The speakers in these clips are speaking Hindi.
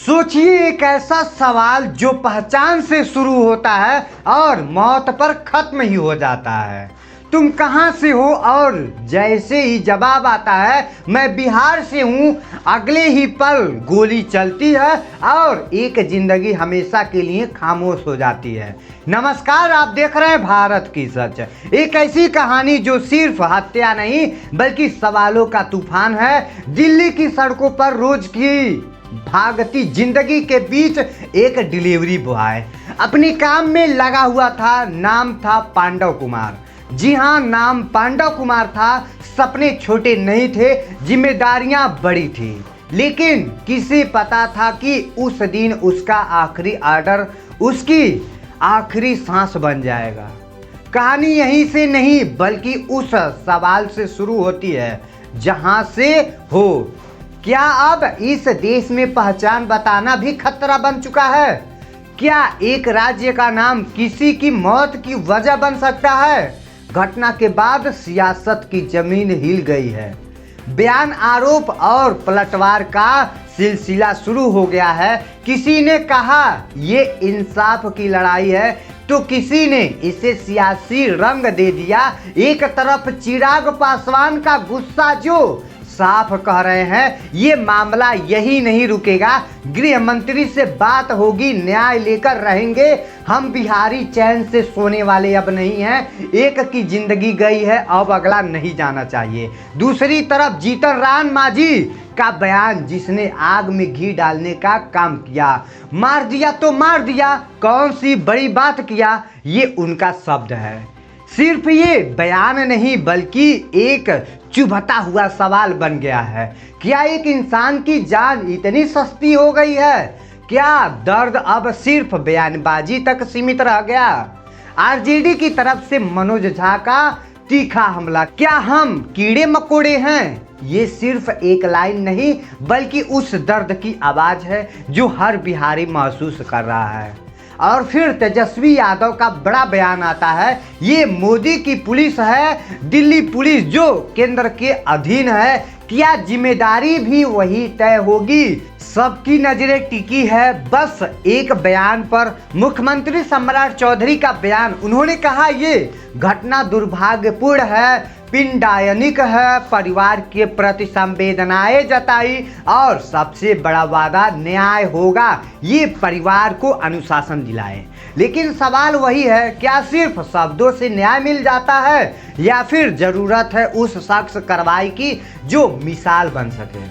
सोचिए एक ऐसा सवाल जो पहचान से शुरू होता है और मौत पर खत्म ही हो जाता है। तुम कहाँ से हो? और जैसे ही जवाब आता है मैं बिहार से हूँ, अगले ही पल गोली चलती है और एक जिंदगी हमेशा के लिए खामोश हो जाती है। नमस्कार, आप देख रहे हैं भारत की सच, एक ऐसी कहानी जो सिर्फ हत्या नहीं बल्कि सवालों का तूफान है। दिल्ली की सड़कों पर रोज की भागती जिंदगी के बीच एक डिलीवरी बॉय अपने काम में लगा हुआ था। नाम था पांडव कुमार। जी हाँ, नाम पांडव कुमार था। सपने छोटे नहीं थे, जिम्मेदारियां बड़ी थी, लेकिन किसे पता था कि उस दिन उसका आखिरी ऑर्डर उसकी आखिरी सांस बन जाएगा। कहानी यहीं से नहीं बल्कि उस सवाल से शुरू होती है, जहां से हो क्या अब इस देश में पहचान बताना भी खतरा बन चुका है? क्या एक राज्य का नाम किसी की मौत की वजह बन सकता है? घटना के बाद सियासत की जमीन हिल गई है। बयान, आरोप और पलटवार का सिलसिला शुरू हो गया है। किसी ने कहा ये इंसाफ की लड़ाई है तो किसी ने इसे सियासी रंग दे दिया। एक तरफ चिराग पासवान का गुस्सा जो साफ कह रहे हैं ये मामला यही नहीं रुकेगा, गृह मंत्री से बात होगी, न्याय लेकर रहेंगे हम, बिहारी चैन से सोने वाले अब नहीं हैं। एक की जिंदगी गई है, अब अगला नहीं जाना चाहिए। दूसरी तरफ जीतन राम मांझी का बयान, जिसने आग में घी डालने का काम किया। मार दिया तो मार दिया, कौन सी बड़ी बात किया, ये उनका शब्द है। सिर्फ ये बयान नहीं बल्कि एक चुभता हुआ सवाल बन गया है। क्या एक इंसान की जान इतनी सस्ती हो गई है? क्या दर्द अब सिर्फ बयानबाजी तक सीमित रह गया? आरजेडी की तरफ से मनोज झा का तीखा हमला, क्या हम कीड़े मकोड़े हैं? ये सिर्फ एक लाइन नहीं बल्कि उस दर्द की आवाज है जो हर बिहारी महसूस कर रहा है। और फिर तेजस्वी यादव का बड़ा बयान आता है, ये मोदी की पुलिस है, दिल्ली पुलिस जो केंद्र के अधीन है, क्या जिम्मेदारी भी वही तय होगी? सबकी नजरें टिकी है बस एक बयान पर, मुख्यमंत्री सम्राट चौधरी का बयान। उन्होंने कहा ये घटना दुर्भाग्यपूर्ण है, पिंडायनिक है, परिवार के प्रति संवेदनाएं जताई और सबसे बड़ा वादा न्याय होगा, ये परिवार को अनुशासन दिलाए। लेकिन सवाल वही है, क्या सिर्फ शब्दों से न्याय मिल जाता है या फिर जरूरत है उस शख्स कार्रवाई की जो मिसाल बन सके?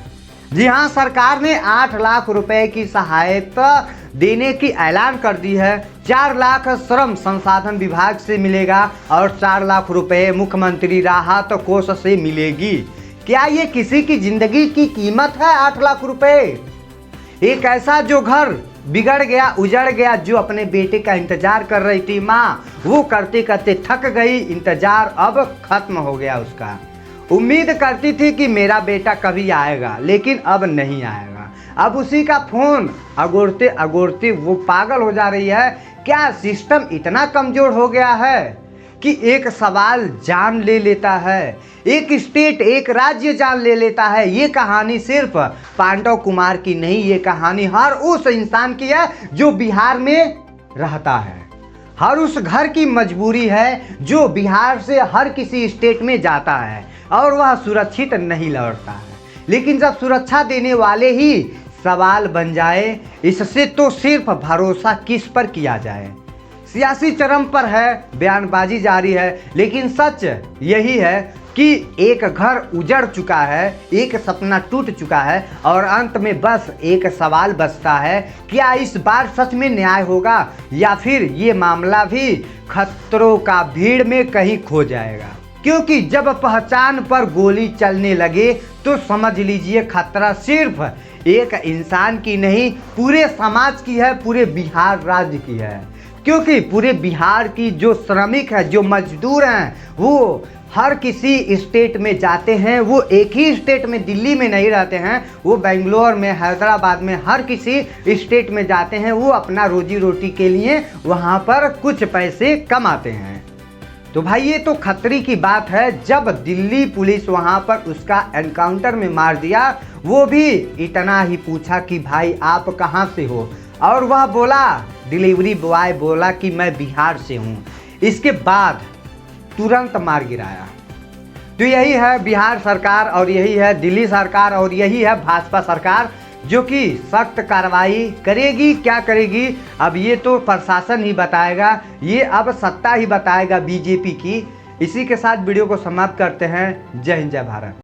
जी हाँ, सरकार ने 8 लाख रुपए की सहायता देने की ऐलान कर दी है। 4 लाख श्रम संसाधन विभाग से मिलेगा और 4 लाख रुपए मुख्यमंत्री राहत कोष से मिलेगी। क्या ये किसी की जिंदगी की कीमत है? 8 लाख रुपए, एक ऐसा जो घर बिगड़ गया, उजड़ गया, जो अपने बेटे का इंतजार कर रही थी माँ, वो करते करते थक गई, इंतजार अब खत्म हो गया उसका। उम्मीद करती थी कि मेरा बेटा कभी आएगा, लेकिन अब नहीं आएगा। अब उसी का फोन अगोरते अगोरते वो पागल हो जा रही है। क्या सिस्टम इतना कमजोर हो गया है कि एक सवाल जान ले लेता है, एक स्टेट, एक राज्य जान ले लेता है? ये कहानी सिर्फ पांडव कुमार की नहीं, ये कहानी हर उस इंसान की है जो बिहार में रहता है, हर उस घर की मजबूरी है जो बिहार से हर किसी स्टेट में जाता है और वह सुरक्षित नहीं लौटता है। लेकिन जब सुरक्षा देने वाले ही सवाल बन जाए, इससे तो सिर्फ भरोसा किस पर किया जाए? सियासी चरम पर है, बयानबाजी जारी है, लेकिन सच यही है कि एक घर उजड़ चुका है, एक सपना टूट चुका है और अंत में बस एक सवाल बचता है, क्या इस बार सच में न्याय होगा या फिर ये मामला भी खतरों का भीड़ में कहीं खो जाएगा? क्योंकि जब पहचान पर गोली चलने लगे तो समझ लीजिए खतरा सिर्फ एक इंसान की नहीं, पूरे समाज की है, पूरे बिहार राज्य की है। क्योंकि पूरे बिहार की जो श्रमिक है, जो मजदूर हैं, वो हर किसी स्टेट में जाते हैं, वो एक ही स्टेट में दिल्ली में नहीं रहते हैं, वो बेंगलोर में, हैदराबाद में, हर किसी स्टेट में जाते हैं। वो अपना रोजी रोटी के लिए वहाँ पर कुछ पैसे कमाते हैं। तो भाई ये तो खतरे की बात है। जब दिल्ली पुलिस वहां पर उसका एनकाउंटर में मार दिया, वो भी इतना ही पूछा कि भाई आप कहाँ से हो, और वह बोला, डिलीवरी बॉय बोला कि मैं बिहार से हूँ। इसके बाद तुरंत मार गिराया। तो यही है बिहार सरकार, और यही है दिल्ली सरकार, और यही है भाजपा सरकार, जो कि सख्त कार्रवाई करेगी। क्या करेगी अब ये तो प्रशासन ही बताएगा, ये अब सत्ता ही बताएगा बीजेपी की। इसी के साथ वीडियो को समाप्त करते हैं। जय हिंद, जय भारत।